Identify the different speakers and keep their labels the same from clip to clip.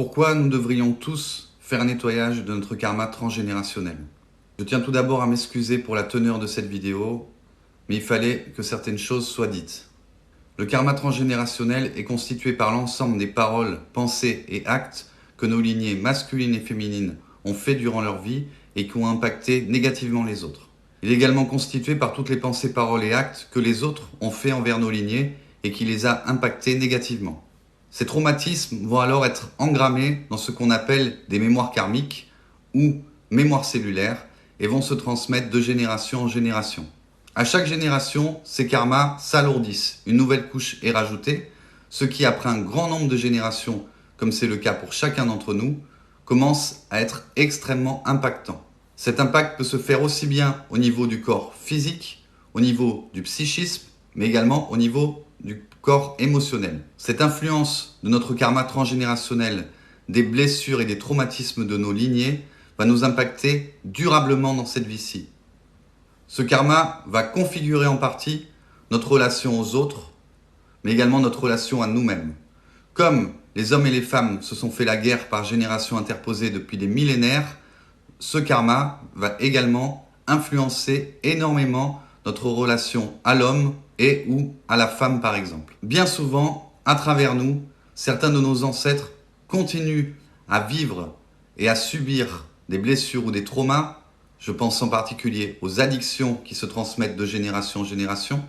Speaker 1: Pourquoi nous devrions tous faire un nettoyage de notre karma transgénérationnel? Je tiens tout d'abord à m'excuser pour la teneur de cette vidéo, mais il fallait que certaines choses soient dites. Le karma transgénérationnel est constitué par l'ensemble des paroles, pensées et actes que nos lignées masculines et féminines ont fait durant leur vie et qui ont impacté négativement les autres. Il est également constitué par toutes les pensées, paroles et actes que les autres ont fait envers nos lignées et qui les a impactés négativement. Ces traumatismes vont alors être engrammés dans ce qu'on appelle des mémoires karmiques ou mémoires cellulaires et vont se transmettre de génération en génération. À chaque génération, ces karmas s'alourdissent, une nouvelle couche est rajoutée, ce qui, après un grand nombre de générations, comme c'est le cas pour chacun d'entre nous, commence à être extrêmement impactant. Cet impact peut se faire aussi bien au niveau du corps physique, au niveau du psychisme, mais également au niveau du corps émotionnel. Cette influence de notre karma transgénérationnel, des blessures et des traumatismes de nos lignées, va nous impacter durablement dans cette vie-ci. Ce karma va configurer en partie notre relation aux autres, mais également notre relation à nous-mêmes. Comme les hommes et les femmes se sont fait la guerre par génération interposée depuis des millénaires, ce karma va également influencer énormément notre relation à l'homme et ou à la femme par exemple. Bien souvent, à travers nous, certains de nos ancêtres continuent à vivre et à subir des blessures ou des traumas. Je pense en particulier aux addictions qui se transmettent de génération en génération.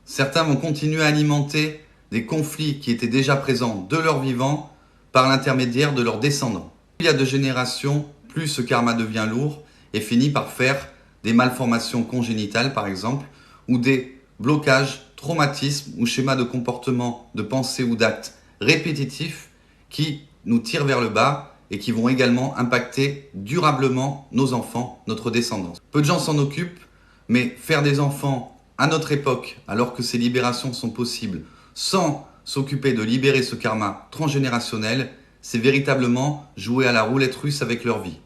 Speaker 1: Certains vont continuer à alimenter des conflits qui étaient déjà présents de leur vivant par l'intermédiaire de leurs descendants. Il y a de générations, plus ce karma devient lourd et finit par faire des malformations congénitales par exemple, ou des blocages, traumatismes ou schémas de comportement, de pensée ou d'actes répétitifs qui nous tirent vers le bas et qui vont également impacter durablement nos enfants, notre descendance. Peu de gens s'en occupent, mais faire des enfants à notre époque, alors que ces libérations sont possibles, sans s'occuper de libérer ce karma transgénérationnel, c'est véritablement jouer à la roulette russe avec leur vie.